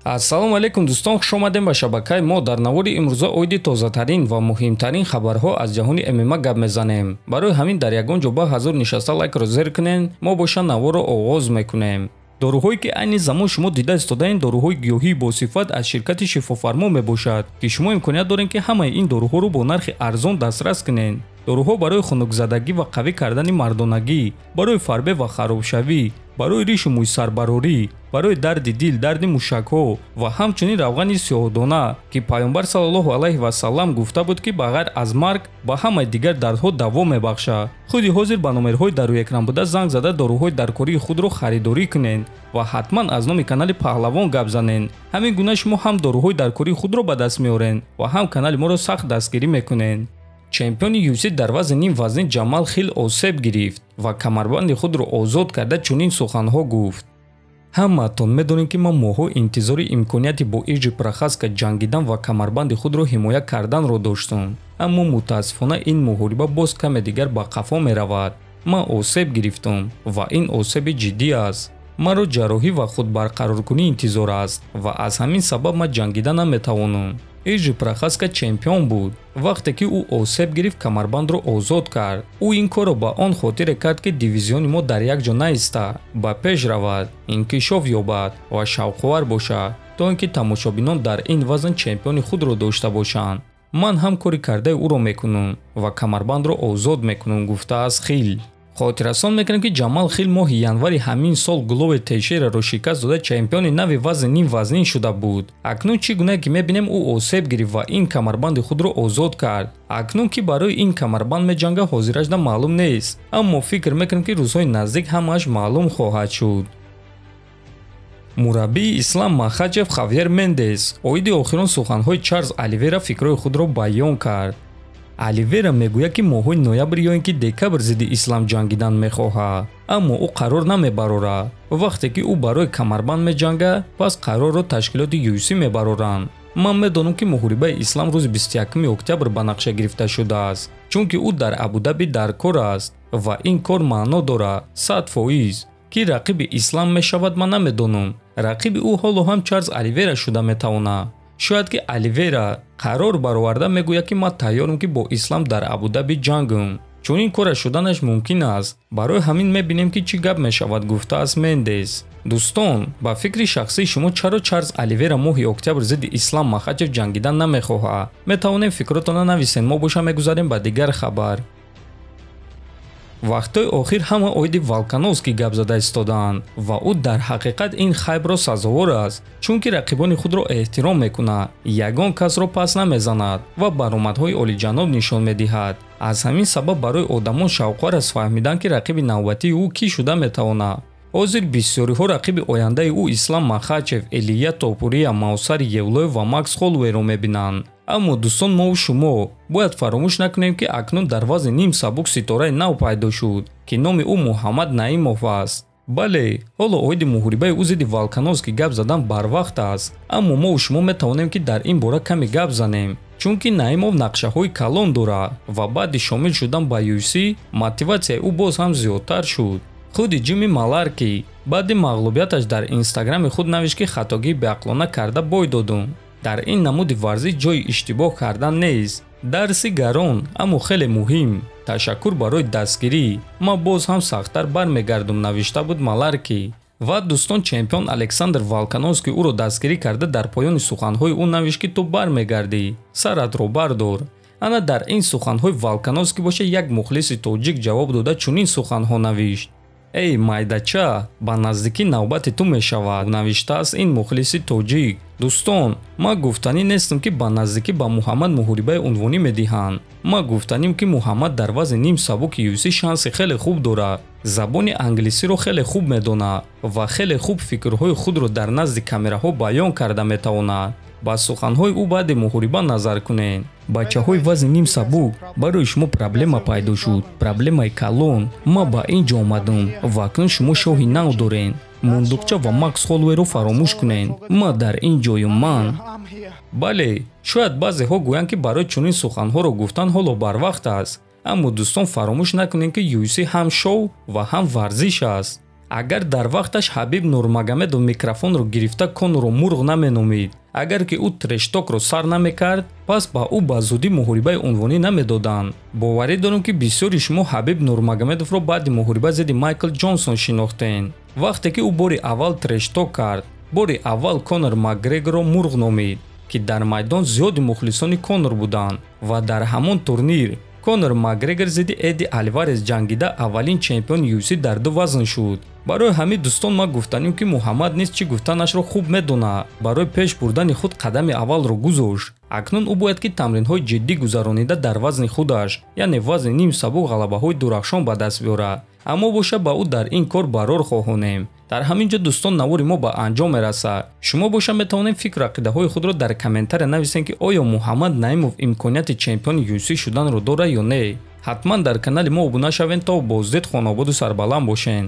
ассалому алайкум дӯстон, хуш омадем ба шабакаи мо. Дар навори имрӯза оиди тозатарин ва муҳимтарин хабарҳо аз ҷаҳони ММА гап мезанем. Барои ҳамин дар ягон ҷо ба ҳазур нишаста лайкро зер кунен. Мо боша наворро оғоз мекунем. доруҳое ки айни замон шумо дида истодаин доруҳои гиёҳии босифат аз ширкати шифофармо мебошад, ки шумо имконият доред ки ҳамаи ин доруҳоро бо нархи арзон дастрас кунед. доруҳо барои хунукзадагӣ ва қавӣ кардани мардонагӣ, барои фарбе ва харобшавӣ, барои ришу мӯйсарбарорӣ, барои дарди дил, дарди мушакҳо ва ҳамчунин равғани сиёҳдона, ки пайғамбар саллаллоҳу алайҳи васаллам гуфта буд, ки ба ғайр аз марг ба ҳамаи дигар дардҳо даво мебахшад. худи ҳозир ба номерҳои дар рӯи экран буда занг зада доруҳои даркории худро харидорӣ кунед ва ҳатман аз номи канали Паҳлавон гап занед. ҳамин гуна шумо ҳам доруҳои даркории худро ба даст меоред ва ҳам канали моро сахт дастгирӣ мекунед. чемпиони UFC дар вазни ним вазнин Ҷамал Хил осеб гирифт ва камарбанди худро озод карда чунин суханҳо гуфт: ҳамаатон медонед ки ман моҳҳо интизори имконияти бо Иҷи Прохаска ҷангидан ва камарбанди худро ҳимоя карданро доштам, аммо мутаассифона ин муҳориба боз каме дигар ба қафо меравад. ман осеб гирифтам ва ин осеби ҷиддӣ аст. маро ҷарроҳӣ ва худбарқароркунӣ интизор аст ва аз ҳамин сабаб ман ҷангида наметавонам. Иҷи Прохаска чемпион буд. вақте ки ӯ осеб гирифт, камарбандро озод кард. ӯ ин корро ба он хотире кард ки дивизиони мо дар як ҷо наиста, ба пеш равад, инкишоф ёбад ва шавқовар бошад, то ин ки тамошобинон дар ин вазн чемпиони худро дошта бошанд. ман ҳам кори кардаи ӯро мекунам ва камарбандро озод мекунам, гуфтааст Хил. хотиррасон мекунем ки Ҷамал Хил моҳи январи ҳамин сол Глове Тейшераро шикаст дода чемпиони нави вазни ним вазнин шуда буд. акнун чӣ гуна ки мебинем ӯ осеб гирифт ва ин камарбанди худро озод кард. акнун ки барои ин камарбанд меҷанга ҳозирашда маълум нест, аммо фикр мекунем ки рӯзҳои наздик ҳамааш маълум хоҳад шуд. мураббии Ислам Махачев Хавьер Мендес оиди охирон суханҳои Чарлз Оливера фикрҳои худро баён кард. Оливера мегӯяд ки моҳҳои ноябр ё ин ки декабр зидди Ислам ҷангидан мехоҳад, аммо ӯ қарор намебарорад. вақте ки ӯ барои камарбанд меҷангад, пас қарорро ташкилоти UFC мебароранд. ман медонам ки муҳорибаи Ислам рӯзи 21 октябр ба нақша гирифта шудааст, чунки ӯ дар Абудаби дар кор аст ва ин кор маъно дорад 100%. ки рақиби Ислам мешавад, ман намедонам. рақиби ӯ ҳоло ҳам Чарлз Оливера шуда метавонад. шояд ки Оливера қарор бароварда мегӯяд ки ман тайёрам ки бо Ислам дар Абудаби ҷангам. чунин кораш шуданаш мумкин аст. барои ҳамин мебинем ки чӣ гап мешавад, гуфтааст Мендес. дӯстон, ба фикри шахсии шумо чаро Чарлз Оливера моҳи октябр зидди Ислам Махачев ҷангидан намехоҳад? метавонем фикротонро нависед. мо боша мегузарем ба дигар хабар. вақтҳои охир ҳама оиди Волкановский гап зада истодаанд ва ӯ дар ҳақиқат ин хайбро сазовор аст, чунки рақибони худро эҳтиром мекунад, ягон касро пас намезанад ва баромадҳои олиҷаноб нишон медиҳад. аз ҳамин сабаб барои одамон шавқовар аст фаҳмидан ки рақиби навбатии ӯ кӣ шуда метавонад. ҳозир бисёриҳо рақиби ояндаи ӯ Ислам Махачев, Илия Топурия, Мавсар Евлоев ва Макс Холлоуэйро мебинанд. аммо дӯстон, мову шумо бояд фаромӯш накунем ки акнун дар вазни ним сабук ситораи нав пайдо шуд, ки номи ӯ Муҳаммад Наимов аст. бале, ҳоло оиди муҳорибаи ӯ зидди Волкановский гап задан барвақт аст, аммо мову шумо метавонем ки дар ин бора каме гап занем, чунки Наимов нақшаҳои калон дорад ва баъди шомил шудан ба UFC мотиватсияи ӯ боз ҳам зиёдтар шуд. худи Ҷимми Маларки баъди мағлубияташ дар инстаграми худ навишт ки хатогии беақлона карда бой додум. дар ин намуди варзиш ҷои иштибоҳ кардан нест. дарси гарон, аммо хеле муҳим. ташаккур барои дастгирӣ. ман боз ҳам сахттар бармегардум, навишта буд Маларки. ва дӯстон, чемпион Александр Волкановский ӯро дастгирӣ карда дар поёни суханҳои ӯ навишт ки ту бармегардӣ, саратро бардор. ана дар ин суханҳои Волкановский боша як мухлиси тоҷик ҷавоб дода чунин суханҳо навишт: эй майдача, ба наздикӣ навбати ту мешавад, навиштааст ин мухлиси тоҷик. дӯстон, ман гуфтанӣ нестам ки ба наздикӣ ба Муҳаммад муҳорибаи унвонӣ медиҳанд. ман гуфтаним ки Муҳаммад дар вазни ним сабуки UFC шанси хеле хуб дорад. забони англисиро хеле хуб медонад ва хеле хуб фикрҳои худро дар назди камераҳо баён карда метавонад. ба суханҳои ӯ баъди муҳориба назар кунед. бачаҳои вазни ним сабук, барои шумо проблема пайдо шуд, проблемаи калон. ман ба ин ҷо омадам ва акнун шумо шоҳи нав доред. Мундукча ва Макс Холлоуэйро фаромӯш кунед. ман дар ин ҷоюм. ман бале, шояд баъзеҳо гӯянд ки барои чунин суханҳоро гуфтан ҳоло барвақт аст, аммо дӯстон, фаромӯш накунед ки UFC ҳам шоу ва ҳам варзиш аст. агар дар вақташ Ҳабиб Нурмагомедов микрофонро гирифта Конорро мурғ наменомид, агар ки ӯ трештокро сар намекард, пас ба ӯ ба зудӣ муҳорибаи унвонӣ намедоданд. Боварӣ дорам ки бисёри шумо Ҳабиб Нурмагомедовро баъди муҳориба зидди Майкл Ҷонсон шинохтен. Вақте ки ӯ бори аввал трешток кард, бори аввал Конор Макгрегорро мурғ номид, ки дар майдон зиёди мухлисони Конор буданд ва дар ҳамон турнир Конор Макгрегор зидди Эдди Альварес ҷангида аввалин чемпиони UFC дар ду вазн шуд. барои ҳамин дӯстон ма гуфтанем ки Муҳаммад низ чӣ гуфтанашро хуб медонад. Барои пеш бурдани худ қадами аввалро гузошт. Акнун ӯ бояд ки тамринҳои ҷиддӣ гузаронида дар вазни худаш, яъне вазни ним сабук ғалабаҳои дурахшон ба даст биёрад. Аммо боша ба ӯ дар ин кор барор хоҳонем. дар ҳамин ҷо дӯстон навори мо ба анҷом мерасад. Шумо боша метавонед фикру ақидаҳои худро дар комментария нависен ки оё Муҳаммад Наимов имконияти чемпиони UFC шуданро дорад ё не. ҳатман дар канали мо обуна шавен то боздид хонободу сарбаланд бошен.